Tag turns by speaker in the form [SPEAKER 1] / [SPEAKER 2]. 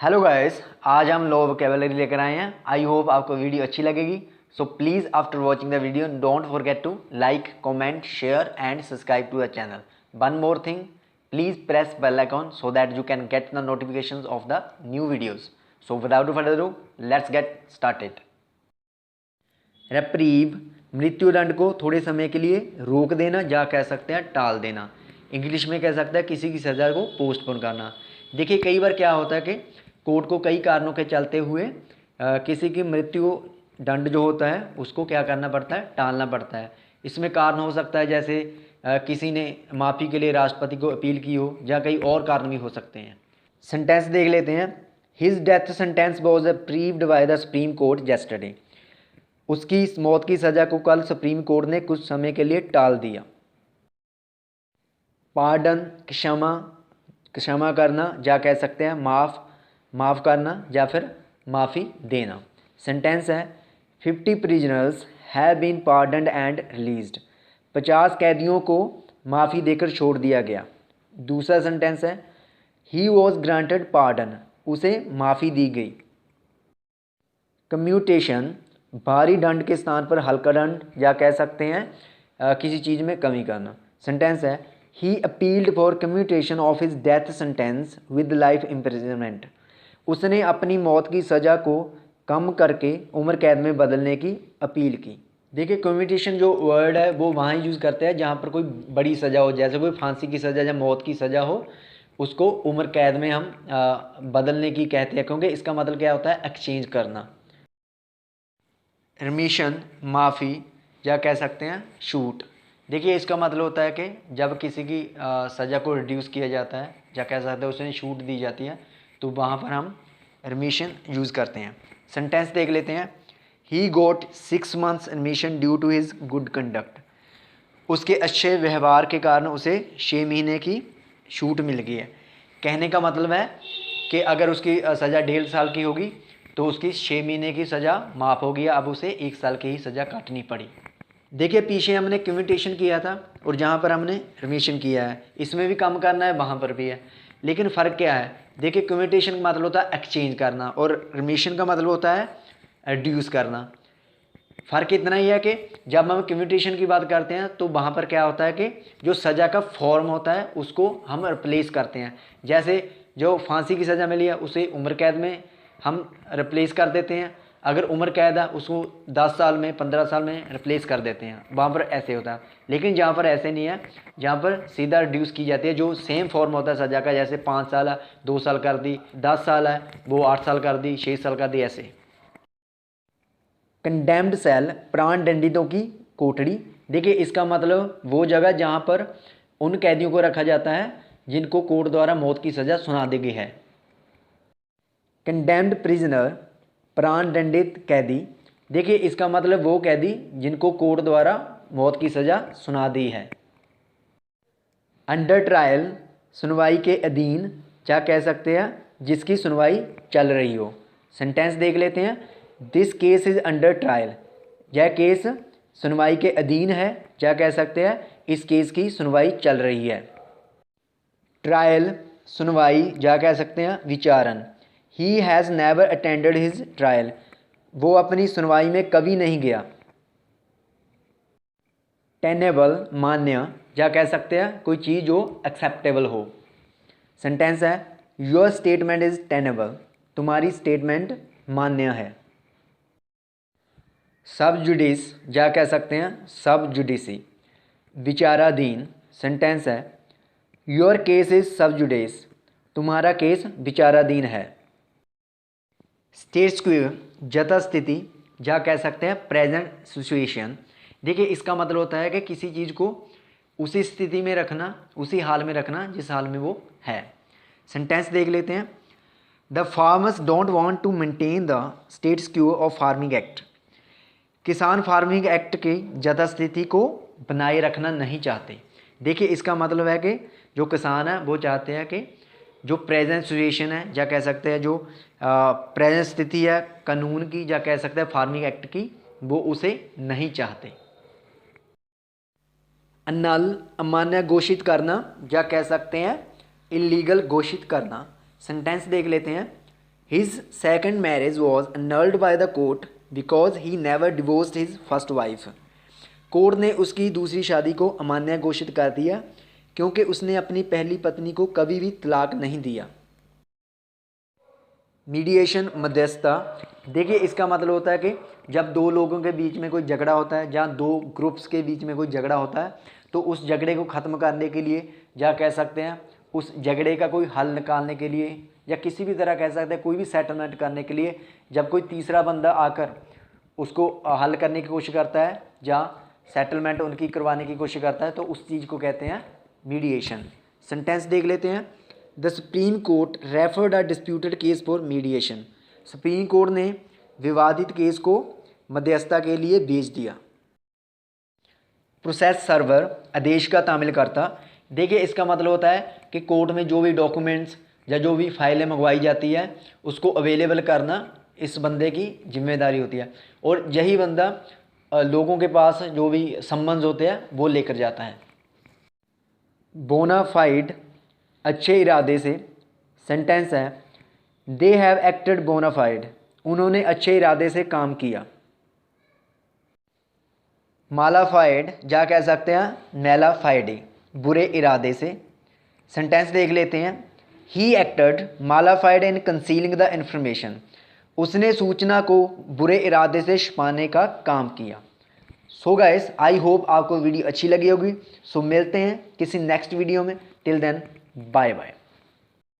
[SPEAKER 1] Hello guys, आज हम law vocabulary लेकर आए हैं। आई होप आपको वीडियो अच्छी लगेगी। So please after watching the video don't forget to like, comment, share and subscribe to the channel. One more thing, please press bell icon so that you can get the notifications of the new videos. So without further ado, let's get started. Reprieve, मृत्युदंड को थोड़े समय के लिए रोक देना या कह सकते हैं टाल देना। इंग्लिश में कह सकते हैं किसी की सज़ा को पोस्टपोन करना। देखिए, कई बार क्या होता है कि कोर्ट को कई कारणों के चलते हुए किसी की मृत्यु दंड जो होता है उसको क्या करना पड़ता है, टालना पड़ता है। इसमें कारण हो सकता है जैसे किसी ने माफ़ी के लिए राष्ट्रपति को अपील की हो, या कई और कारण भी हो सकते हैं। सेंटेंस देख लेते हैं। His death sentence was approved by the supreme court yesterday. उसकी इस मौत की सज़ा को कल सुप्रीम कोर्ट ने कुछ समय के लिए टाल दिया। पार्डन, क्षमा, क्षमा करना या कह सकते हैं माफ़ करना या फिर माफ़ी देना। सेंटेंस है 50 prisoners have been pardoned and released. 50 कैदियों को माफ़ी देकर छोड़ दिया गया। दूसरा सेंटेंस है ही वॉज ग्रांटेड पार्डन। उसे माफ़ी दी गई। कम्यूटेशन, भारी दंड के स्थान पर हल्का दंड या कह सकते हैं किसी चीज़ में कमी करना। सेंटेंस है he appealed for commutation of his death sentence with life imprisonment. उसने अपनी मौत की सज़ा को कम करके उम्र कैद में बदलने की अपील की। देखिए, कम्यूटेशन जो वर्ड है वो वहाँ यूज़ करते हैं जहाँ पर कोई बड़ी सज़ा हो, जैसे कोई फांसी की सज़ा या मौत की सज़ा हो, उसको उम्र कैद में हम बदलने की कहते हैं, क्योंकि इसका मतलब क्या होता है, एक्सचेंज करना। रिमिशन, माफ़ी या कह सकते हैं छूट। देखिए, इसका मतलब होता है कि जब किसी की सज़ा को रिड्यूस किया जाता है या कह सकते हैं उसे छूट दी जाती है, तो वहाँ पर हम रिमिशन यूज़ करते हैं। सेंटेंस देख लेते हैं। He got 6 months remission due to his good conduct. उसके अच्छे व्यवहार के कारण उसे 6 महीने की छूट मिल गई है। कहने का मतलब है कि अगर उसकी सज़ा 1.5 साल की होगी तो उसकी 6 महीने की सज़ा माफ़ हो गई, अब उसे 1 साल की ही सज़ा काटनी पड़ी। देखिए, पीछे हमने कम्यूटेशन किया था और जहाँ पर हमने रिमिशन किया है, इसमें भी कम करना है, वहाँ पर भी है। लेकिन फ़र्क क्या है? देखिए, कम्यूटेशन का मतलब होता है एक्सचेंज करना और रिमिशन का मतलब होता है रिड्यूस करना। फ़र्क इतना ही है कि जब हम कम्यूटेशन की बात करते हैं तो वहाँ पर क्या होता है कि जो सज़ा का फॉर्म होता है उसको हम रिप्लेस करते हैं। जैसे जो फांसी की सज़ा मिली है उसे उम्र कैद में हम रिप्लेस कर देते हैं। अगर उम्र कैद है उसको 10 साल में, 15 साल में रिप्लेस कर देते हैं। वहाँ पर ऐसे होता है। लेकिन जहाँ पर ऐसे नहीं है, जहाँ पर सीधा रिड्यूस की जाती है, जो सेम फॉर्म होता है सज़ा का, जैसे 5 साल है 2 साल कर दी, 10 साल है वो 8 साल कर दी, 6 साल कर दी, ऐसे। कंडेम्ड सेल, प्राण दंडितों की कोठरी। देखिए, इसका मतलब वो जगह जहाँ पर उन कैदियों को रखा जाता है जिनको कोर्ट द्वारा मौत की सज़ा सुना दी गई है। कंडेम्ड प्रिजनर, प्राण दंडित कैदी। देखिए, इसका मतलब वो कैदी जिनको कोर्ट द्वारा मौत की सज़ा सुना दी है। अंडर ट्रायल, सुनवाई के अधीन क्या कह सकते हैं, जिसकी सुनवाई चल रही हो। सेंटेंस देख लेते हैं। This case is under trial. यह केस सुनवाई के अधीन है, क्या कह सकते हैं इस केस की सुनवाई चल रही है। ट्रायल, सुनवाई, या कह सकते हैं विचारण। He has never attended his trial. वो अपनी सुनवाई में कभी नहीं गया। टेनेबल, मान्य, या कह सकते हैं कोई चीज़ जो एक्सेप्टेबल हो। सेंटेंस है योर स्टेटमेंट इज टेनेबल। तुम्हारी स्टेटमेंट मान्य है। सब जुडिस, या कह सकते हैं सब जुडिसी, विचाराधीन। सेंटेंस है योर केस इज सब जुडिस। तुम्हारा केस विचाराधीन है। स्टेटस क्यू, यथा स्थिति, या कह सकते हैं प्रेजेंट सिचुएशन। देखिए, इसका मतलब होता है कि किसी चीज़ को उसी स्थिति में रखना, उसी हाल में रखना जिस हाल में वो है। सेंटेंस देख लेते हैं। The farmers don't want to maintain the status quo of farming act. किसान फार्मिंग एक्ट की यथास्थिति को बनाए रखना नहीं चाहते। देखिए, इसका मतलब है कि जो किसान है वो चाहते हैं कि जो प्रेजेंट सिचुएशन है, या कह सकते हैं जो प्रेजेंट स्थिति है कानून की, या कह सकते हैं फार्मिंग एक्ट की, वो उसे नहीं चाहते। अनल, अमान्य घोषित करना, या कह सकते हैं इलीगल घोषित करना। सेंटेंस देख लेते हैं। His second marriage was annulled by the court because he never divorced his first wife. Court ने उसकी दूसरी शादी को अमान्य घोषित कर दिया क्योंकि उसने अपनी पहली पत्नी को कभी भी तलाक नहीं दिया। मीडिएशन, मध्यस्थता। देखिए इसका मतलब होता है कि जब दो लोगों के बीच में कोई झगड़ा होता है, जहाँ दो ग्रुप्स के बीच में कोई झगड़ा होता है, तो उस झगड़े को ख़त्म करने के लिए, या कह सकते हैं उस झगड़े का कोई हल निकालने के लिए, या किसी भी तरह कह सकते हैं कोई भी सेटलमेंट करने के लिए, जब कोई तीसरा बंदा आकर उसको हल करने की कोशिश करता है, जहाँ सेटलमेंट उनकी करवाने की कोशिश करता है, तो उस चीज़ को कहते हैं मीडिएशन। सेंटेंस देख लेते हैं। The supreme court referred a disputed case for mediation. Supreme court ने विवादित केस को मध्यस्थता के लिए भेज दिया। प्रोसेस सर्वर, आदेश का तामीलकर्ता। देखिए इसका मतलब होता है कि कोर्ट में जो भी डॉक्यूमेंट्स या जो भी फाइलें मंगवाई जाती है उसको अवेलेबल करना इस बंदे की जिम्मेदारी होती है, और यही बंदा लोगों के पास जो भी सम्मन्स होते हैं वो लेकर जाता है। बोनाफाइड, अच्छे इरादे से। सेंटेंस है दे हैव एक्टेड बोनाफाइड, उन्होंने अच्छे इरादे से काम किया। मालाफाइड, जा कह सकते हैं मेलाफाइडी, बुरे इरादे से। सेंटेंस देख लेते हैं। He acted mala fide in concealing the information, उसने सूचना को बुरे इरादे से छिपाने का काम किया। सो गाइस, आई होप आपको वीडियो अच्छी लगी होगी। सो मिलते हैं किसी नेक्स्ट वीडियो में। Till then bye bye.